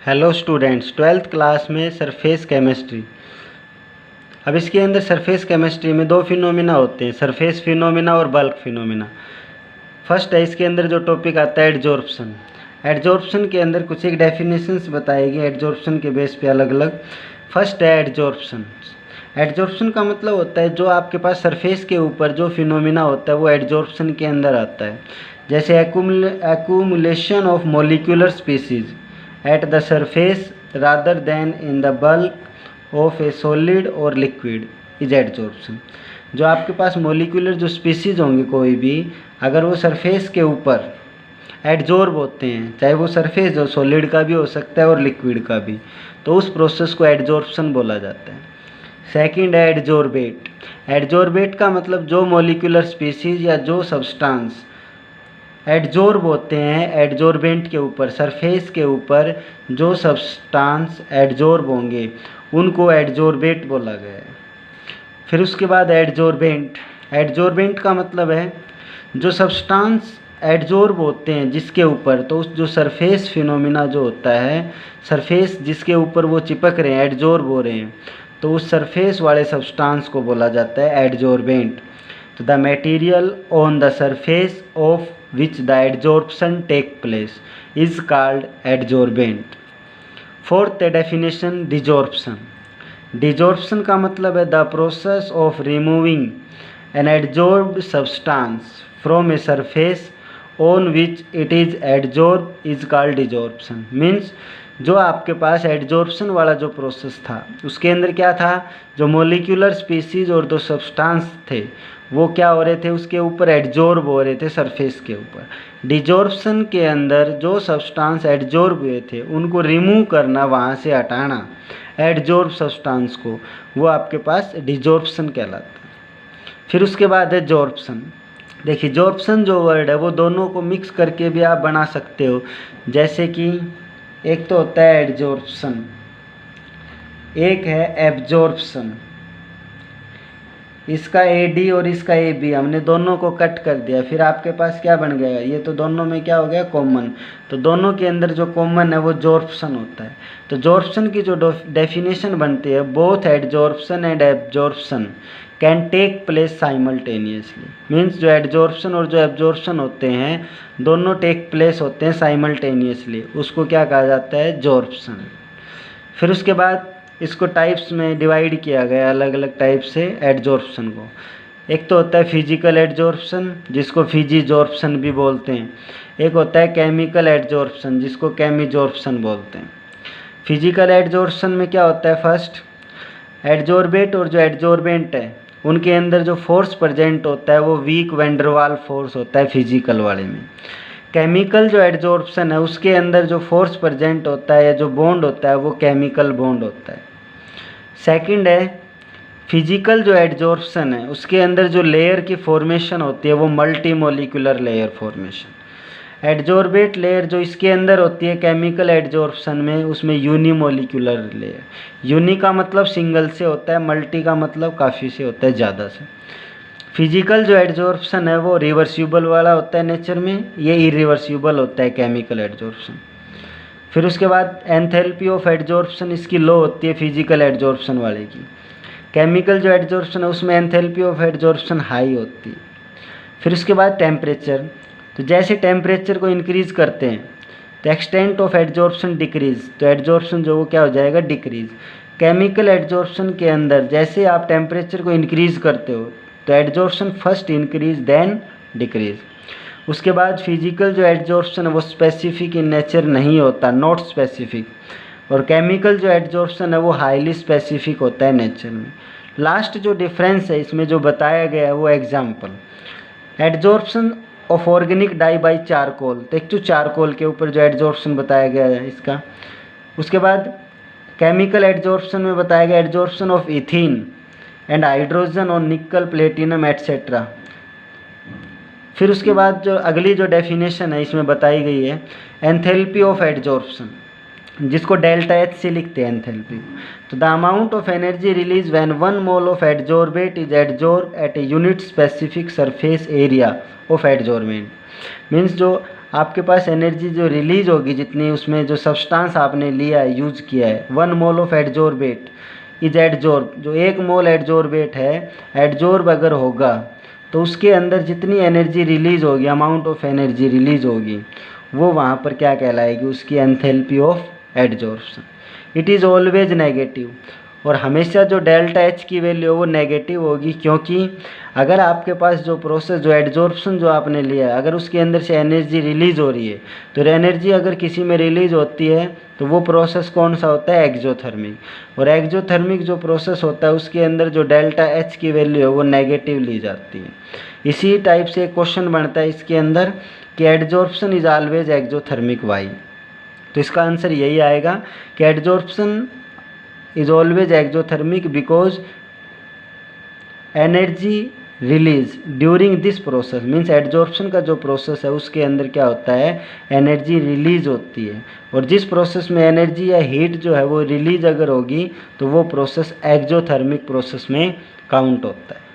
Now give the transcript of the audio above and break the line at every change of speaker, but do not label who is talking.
Hello students, twelfth class में surface chemistry. अब इसके अंदर सरफेस केमिस्ट्री में दो फिनोमिना होते हैं, सरफेस फिनोमिना और बल्क फिनोमिना। फर्स्ट है इसके अंदर जो टॉपिक आता है एडजॉर्प्शन। एडजॉर्प्शन के अंदर कुछ एक डेफिनेशंस बताएगी एडजॉर्प्शन के बेस पे अलग अलग। फर्स्ट है एडजॉर्प्शन। एडजॉर्प्शन का मतलब होता है जो आपके पास सरफेस के ऊपर जो फिनोमिना होता है वो एडजॉर्प्शन के अंदर आता है। जैसे accumulation of molecular species at the surface rather than in the bulk of a solid or liquid is adsorption। जो आपके पास मोलिकुलर जो स्पीसीज होंगे कोई भी, अगर वो सरफेस के ऊपर एडजॉर्ब होते हैं, चाहे वो सरफेस जो सॉलिड का भी हो सकता है और लिक्विड का भी, तो उस प्रोसेस को एडजॉर्प्शन बोला जाता है। सेकंड है एडजॉर्बेट। एडजॉर्बेट का मतलब जो मोलिकुलर स्पीसीज या जो सब्सटेंस एडजॉर्ब होते हैं एडजॉर्बेंट के ऊपर, सरफेस के ऊपर जो सब्सटेंस एडजॉर्ब होंगे उनको एडजॉर्बेट बोला गया है। फिर उसके बाद एडजॉर्बेंट। एडजॉर्बेंट का मतलब है जो सब्सटेंस एडजॉर्ब होते हैं जिसके ऊपर, तो उस जो सरफेस फिनोमिना जो होता है, सरफेस जिसके ऊपर वो चिपक रहे हैं, एडजॉर्ब हो रहे हैं, तो उस सरफेस वाले सब्सटेंस को बोला जाता है एडजॉर्बेंट। तो the material on the surface of which the adsorption take place is called adsorbent। Fourth definition desorption। desorption का मतलब है the process of removing an adsorbed substance from a surface on which it is adsorbed is called desorption। Means जो आपके पास adsorption वाला जो process था उसके अंदर क्या था, जो मोलिकुलर स्पीसीज और जो सब्सटेंस थे वो क्या हो रहे थे, उसके ऊपर एडजॉर्ब हो रहे थे सरफेस के ऊपर। डिजॉर्प्शन के अंदर जो सब्सटेंस एडजॉर्ब हुए थे उनको रिमूव करना, वहाँ से हटाना एडजॉर्ब सब्सटेंस को, वो आपके पास डिजॉर्प्शन कहलाता है। फिर उसके बाद है जॉर्प्शन। देखिए जॉर्प्शन जो वर्ड है वो दोनों को मिक्स करके भी आप बना सकते हो। जैसे कि एक तो होता है एडजॉर्प्शन, एक है एब्जॉर्प्शन। इसका एडी और इसका ए बी हमने दोनों को कट कर दिया, फिर आपके पास क्या बन गया, ये तो दोनों में क्या हो गया, कॉमन। तो दोनों के अंदर जो कॉमन है वो जॉर्प्शन होता है। तो जॉर्प्शन की जो डेफिनेशन बनती है, both adsorption and absorption can take place simultaneously. Means जो एडजॉर्प्शन और जो एब्जॉर्प्शन होते हैं दोनों टेक प्लेस होते हैं साइमल्टेनियसली, उसको क्या कहा जाता है, जॉर्प्शन। फिर उसके बाद इसको टाइप्स में डिवाइड किया गया अलग अलग टाइप से एडजॉर्प्शन को। एक तो होता है फिजिकल एडजॉर्प्शन जिसको फिजीजॉर्प्शन भी बोलते हैं, एक होता है केमिकल एडजॉर्प्शन जिसको केमीजॉर्प्शन बोलते हैं। फिजिकल एडजॉर्प्शन में क्या होता है, फर्स्ट एडजॉर्बेट और जो एडजॉर्बेंट है उनके अंदर जो फोर्स प्रेजेंट होता है वो वीक वैंडरवाल फोर्स होता है फिजिकल वाले में। केमिकल जो एडजॉर्प्शन है उसके अंदर जो फोर्स प्रेजेंट होता है या जो बॉन्ड होता है वो केमिकल बॉन्ड होता है। सेकंड है फिजिकल जो एडजॉर्प्शन है उसके अंदर जो लेयर की फॉर्मेशन होती है वो multi molecular layer formation. Adsorbate layer जो इसके अंदर होती है केमिकल एडजॉर्प्शन में, उसमें यूनिमोलिकुलर लेयर। यूनि का मतलब सिंगल से होता है, मल्टी का मतलब काफ़ी से होता है, ज़्यादा से। फिजिकल जो एडजॉर्प्शन है वो रिवर्सिबल वाला होता है नेचर में, ये इरिवर्सिबल होता है केमिकल एडजॉर्प्शन। फिर उसके बाद एंथैल्पी ऑफ एडजॉर्प्शन इसकी लो होती है फिजिकल एडजॉर्प्शन वाले की। केमिकल जो एडजॉर्प्शन है उसमें एंथैल्पी ऑफ एडजॉर्प्शन हाई होती है। फिर उसके बाद टेम्परेचर। तो जैसे टेम्परेचर को इंक्रीज़ करते हैं तो एक्सटेंट ऑफ एडजॉर्प्शन डिक्रीज, तो एडजॉर्प्शन जो वो क्या हो जाएगा, डिक्रीज। केमिकल एडजॉर्प्शन के अंदर जैसे आप टेम्परेचर को इंक्रीज़ करते हो तो adsorption first increase then decrease. उसके बाद फिजिकल जो एडजॉर्प्शन है वो स्पेसिफिक इन नेचर नहीं होता, नॉट स्पेसिफिक, और केमिकल जो एडजॉर्प्शन है वो हाईली स्पेसिफिक होता है नेचर में। लास्ट जो डिफरेंस है इसमें जो बताया गया है वो example, adsorption of organic die by charcoal. तो एक तो चारकोल के ऊपर जो एडजॉर्प्शन बताया गया है इसका। उसके बाद केमिकल एडजॉर्प्शन में बताया गया adsorption of ethene and hydrogen और निकल प्लेटिनम एट्सेट्रा। फिर उसके बाद जो अगली जो डेफिनेशन है इसमें बताई गई है एंथैल्पी ऑफ एडजॉर्प्शन, जिसको डेल्टा एच से लिखते हैं एंथैल्पी। तो the amount of energy release when 1 mole of adsorbate is adsorb at a unit specific surface area of adsorbent. Means जो आपके पास एनर्जी जो रिलीज होगी, जितनी उसमें जो सब्सटेंस आपने लिया है, यूज किया है, 1 mole of adsorbate is adsorb, जो 1 मोल एडजोर्बेट है, एडजोर्ब अगर होगा तो उसके अंदर जितनी एनर्जी रिलीज होगी, अमाउंट ऑफ एनर्जी रिलीज होगी, वो वहाँ पर क्या कहलाएगी, उसकी enthalpy of adsorption. It is always negative, और हमेशा जो डेल्टा एच की वैल्यू वो नेगेटिव होगी, क्योंकि अगर आपके पास जो प्रोसेस, जो एडजॉर्प्शन जो आपने लिया है, अगर उसके अंदर से एनर्जी रिलीज हो रही है, तो एनर्जी अगर किसी में रिलीज होती है तो वो प्रोसेस कौन सा होता है, एक्जोथर्मिक। और एक्जोथर्मिक जो प्रोसेस होता है उसके अंदर जो डेल्टा एच की वैल्यू है वो नेगेटिव ली जाती है। इसी टाइप से एक क्वेश्चन बनता है इसके अंदर कि adsorption is always exothermic why, तो इसका आंसर यही आएगा कि adsorption is always exothermic because energy release during this process, means adsorption का जो प्रोसेस है उसके अंदर क्या होता है, एनर्जी रिलीज होती है, और जिस प्रोसेस में एनर्जी या हीट जो है वो रिलीज अगर होगी तो वो प्रोसेस एक्जोथर्मिक प्रोसेस में काउंट होता है।